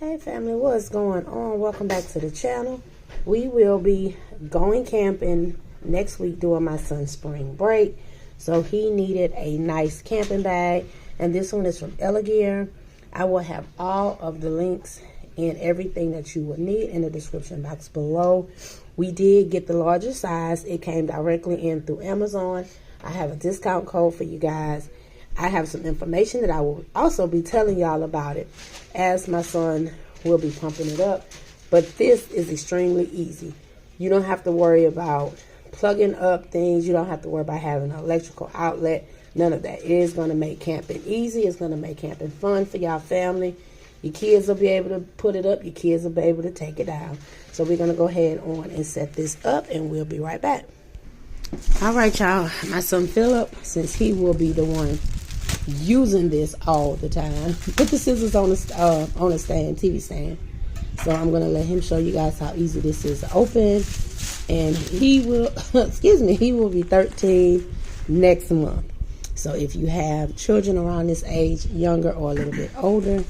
Hey family, what's going on? Welcome back to the channel. We will be going camping next week during my son's spring break. So he needed a nice camping bag, and this one is from Elegear. I will have all of the links and everything that you will need in the description box below. We did get the larger size. It came directly in through Amazon. I have a discount code for you guys. I have some information that I will also be telling y'all about it as my son will be pumping it up. But this is extremely easy. You don't have to worry about plugging up things. You don't have to worry about having an electrical outlet. None of that. It is going to make camping easy. It's going to make camping fun for y'all family. Your kids will be able to put it up. Your kids will be able to take it down. So we're going to go ahead on and set this up, and we'll be right back. All right, y'all. My son Philip, since he will be the one using this all the time, put the scissors on the stand, TV stand. So I'm gonna let him show you guys how easy this is to open. And he will, excuse me, he will be 13 next month. So if you have children around this age, younger or a little bit older,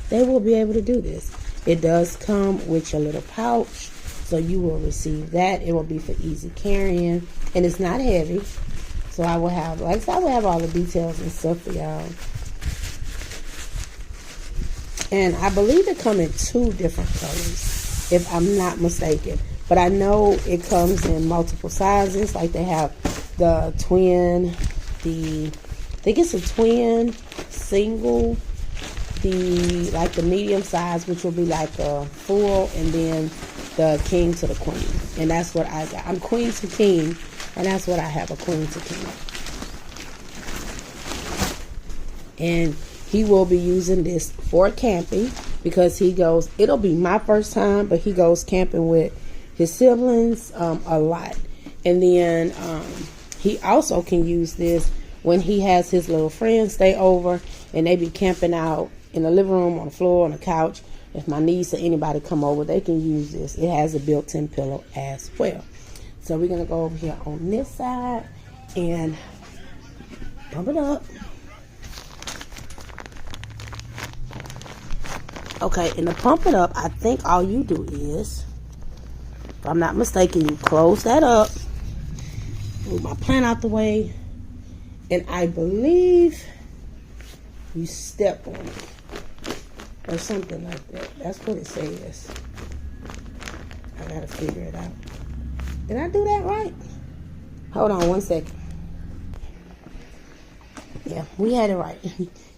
they will be able to do this. It does come with your little pouch, so you will receive that. It will be for easy carrying, and it's not heavy. So I will have, like I said, I will have all the details and stuff for y'all. And I believe it comes in 2 different colors, if I'm not mistaken. But I know it comes in multiple sizes. Like they have the twin, I think it's a twin, single, the medium size, which will be like a full, and then the king to the queen. And that's what I got. I'm queen to king. And that's what I have, a queen to king. And he will be using this for camping because he goes, it'll be my first time, but he goes camping with his siblings a lot. And then he also can use this when he has his little friends stay over and they be camping out in the living room, on the floor, on the couch. If my niece or anybody come over, they can use this. It has a built-in pillow as well. So we're going to go over here on this side and pump it up. Okay, and to pump it up, I think all you do is, if I'm not mistaken, you close that up. Move my plant out the way. And I believe you step on it. Or something like that. That's what it says. I got to figure it out. Did I do that right? Hold on 1 second. Yeah, we had it right.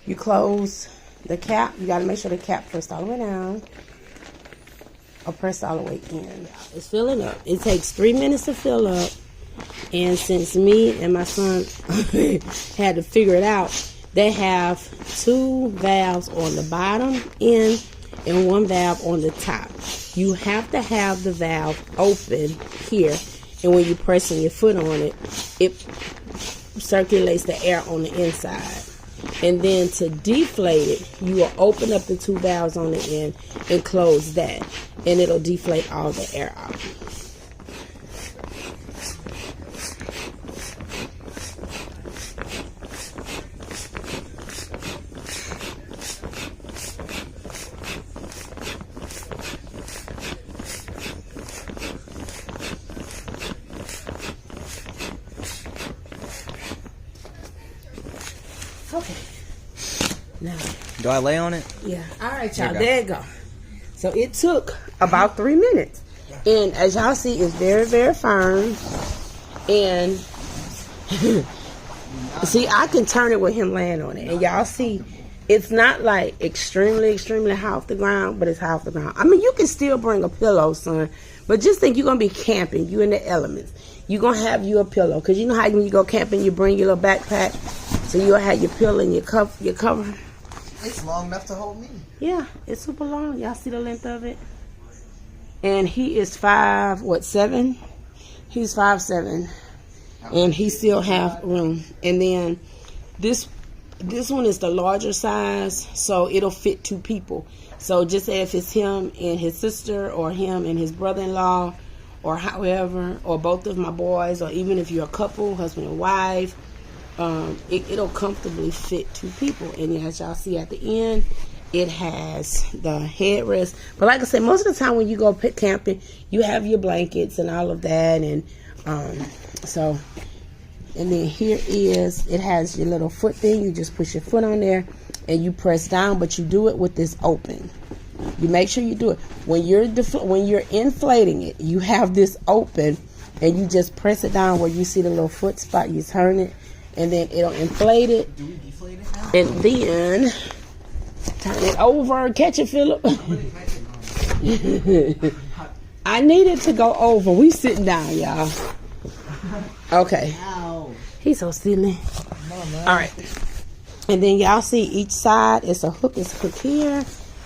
You close the cap. You got to make sure the cap pressed all the way down. Or pressed all the way in. It's filling up. It takes 3 minutes to fill up. And since me and my son had to figure it out, they have 2 valves on the bottom end and 1 valve on the top. You have to have the valve open here, and when you're pressing your foot on it, it circulates the air on the inside. And then to deflate it, you will open up the 2 valves on the end and close that, and it'll deflate all the air out. Okay. Now, do I lay on it? Yeah. All right, y'all. There you go. So it took about 3 minutes. And as y'all see, it's very, very firm. And see, I can turn it with him laying on it. And y'all see, it's not like extremely, extremely high off the ground, but it's high off the ground. I mean, you can still bring a pillow, son. But just think you're going to be camping. You in the elements. You're going to have you a pillow. Because you know how when you go camping, you bring your little backpack. So you'll have your pillow and your cover. It's long enough to hold me. Yeah, it's super long. Y'all see the length of it? And he is 7? He's 5'7". And he still have room. And then this one is the larger size, so it'll fit 2 people. So just say if it's him and his sister, or him and his brother-in-law, or however, or both of my boys, or even if you're a couple, husband and wife, it'll comfortably fit 2 people. And as y'all see at the end, It has the headrest. But like I said, most of the time when you go camping, you have your blankets and all of that. And and then here is, it has your little foot thing. You just push your foot on there and you press down, but you do it with this open. You make sure you do it. When you're inflating it, you have this open and you just press it down where you see the little foot spot. You turn it and then it'll inflate it. Do we deflate it now? And then turn it over. Catch it, Philip. I need it to go over. We sitting down, y'all. Okay. Ow. He's so silly. No, all right. And then y'all see each side. It's a hook. It's a hook here.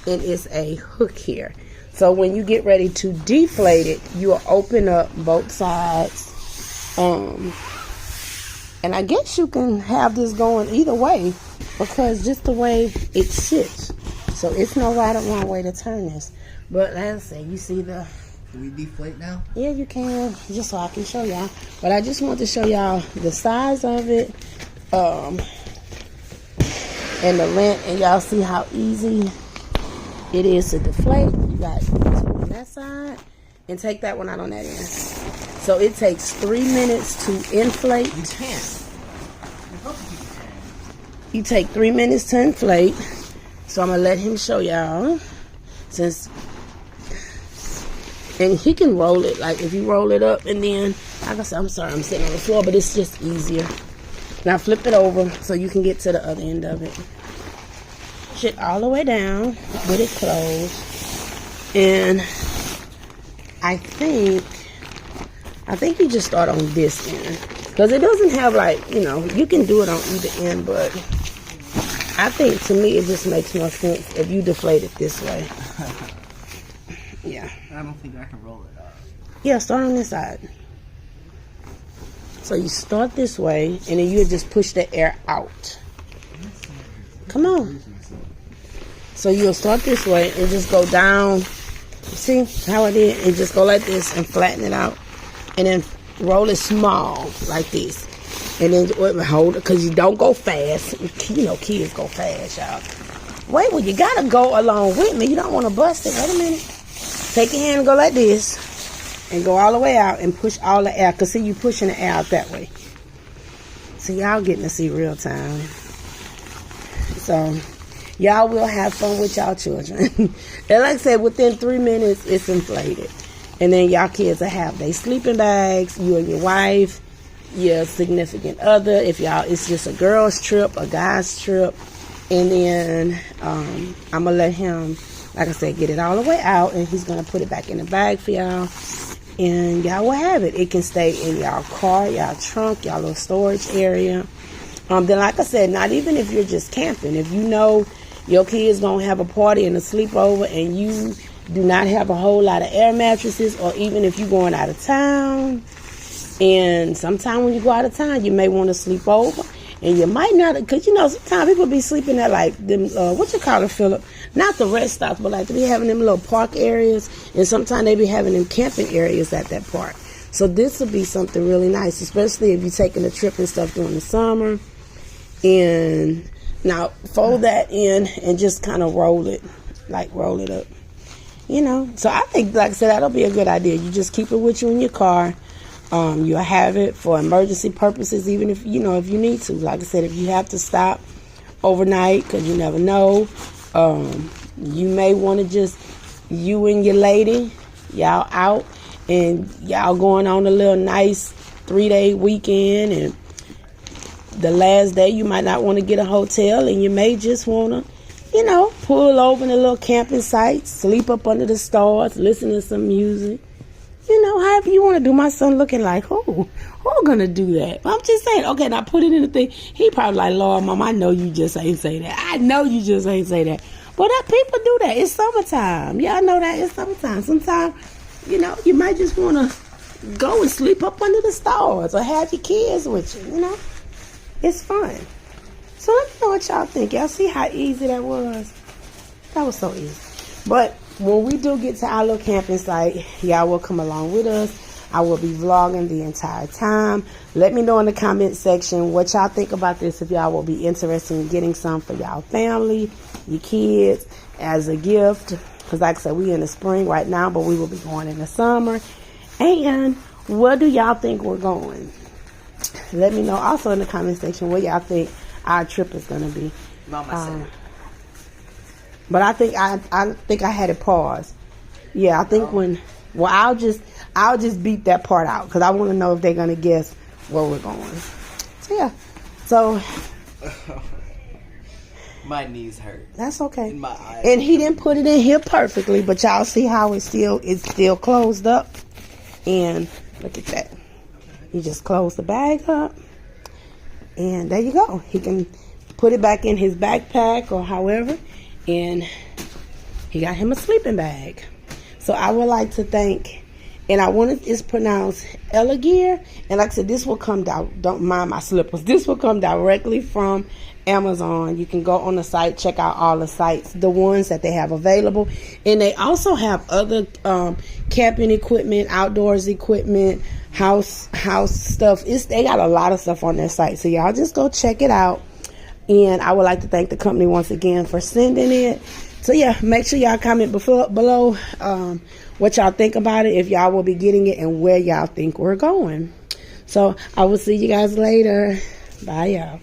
And it's a hook here. So when you get ready to deflate it, you will open up both sides. And I guess you can have this going either way, because just the way it sits. So it's no right or wrong way to turn this. But as I say, you see the... Do we deflate now? Yeah, you can, just so I can show y'all. But I just want to show y'all the size of it, and the length, and y'all see how easy it is to deflate. You got two on that side, and take that one out on that end. So it takes 3 minutes to inflate. You can't. You take 3 minutes to inflate. So I'm gonna let him show y'all, and he can roll it, like if you roll it up, and then, like I said, I'm sorry, I'm sitting on the floor, but it's just easier. Now flip it over so you can get to the other end of it. Push it all the way down with it closed. And I think you just start on this end, because it doesn't have, like, you know, you can do it on either end, but I think to me it just makes more sense if you deflate it this way. Yeah. I don't think I can roll it up. Yeah, start on this side. So you start this way, and then you just push the air out. Come on. So you'll start this way and just go down. See how I did? And just go like this and flatten it out. And then roll it small like this. And then hold it, because you don't go fast. You know kids go fast, y'all. Wait, well, you got to go along with me. You don't want to bust it. Wait a minute. Take your hand and go like this. And go all the way out and push all the air. Because see, you pushing the air out that way. So y'all getting to see real time. So y'all will have fun with y'all children. And like I said, within 3 minutes, it's inflated. And then y'all kids will have their sleeping bags. You and your wife, your significant other. If y'all, it's just a girl's trip, a guy's trip. And then I'm going to let him, like I said, get it all the way out. And he's going to put it back in the bag for y'all. And y'all will have it. It can stay in y'all car, y'all trunk, y'all little storage area. Then, like I said, not even if you're just camping. If you know your kids going to have a party and a sleepover, and you do not have a whole lot of air mattresses, or even if you're going out of town, and sometime when you go out of town, you may want to sleep over, and you might not, because you know, sometimes people be sleeping at like them, what you call it, Philip? Not the rest stops, but like they be having them little park areas, and sometimes they be having them camping areas at that park. So this would be something really nice, especially if you're taking a trip and stuff during the summer. And now fold that in and just kind of roll it, like roll it up, you know. So I think, like I said, that'll be a good idea. You just keep it with you in your car. You'll have it for emergency purposes, even if, you know, if you need to. Like I said, if you have to stop overnight, because you never know, you may want to just, you and your lady, y'all out, and y'all going on a little nice 3-day weekend, and the last day you might not want to get a hotel, and you may just want to, you know, pull over in a little camping site, sleep up under the stars, listen to some music. You know, however you want to do. My son looking like, who gonna do that? I'm just saying, okay, now put it in the thing. He probably like, Lord, Mom, I know you just ain't say that. I know you just ain't say that. But people do that. It's summertime. Y'all know that it's summertime. Sometimes, you know, you might just want to go and sleep up under the stars, or have your kids with you, you know. It's fun. So let me know what y'all think. Y'all see how easy that was? That was so easy. But when we do get to our little camping site, y'all will come along with us. I will be vlogging the entire time. Let me know in the comment section what y'all think about this, if y'all will be interested in getting some for y'all family, your kids, as a gift. Because like I said, we in the spring right now, but we will be going in the summer. And where do y'all think we're going? Let me know also in the comment section where y'all think our trip is going to be. Mama said. But I think I had it paused. Yeah, I think I'll just beat that part out because I want to know if they're gonna guess where we're going. So yeah, so my knees hurt. That's okay. In my eyes. And he didn't put it in here perfectly, but y'all see how it's still closed up. And look at that. He just closed the bag up, and there you go. He can put it back in his backpack or however, and he got him a sleeping bag. So I would like to thank, and I want it's pronounced Elegear, and like I said, this will come down, don't mind my slippers, this will come directly from Amazon. You can go on the site, check out all the sites, the ones that they have available, and they also have other camping equipment, outdoors equipment, house stuff. They got a lot of stuff on their site, so y'all just go check it out. And I would like to thank the company once again for sending it. So yeah, make sure y'all comment below what y'all think about it, if y'all will be getting it, and where y'all think we're going. So I will see you guys later. Bye, y'all.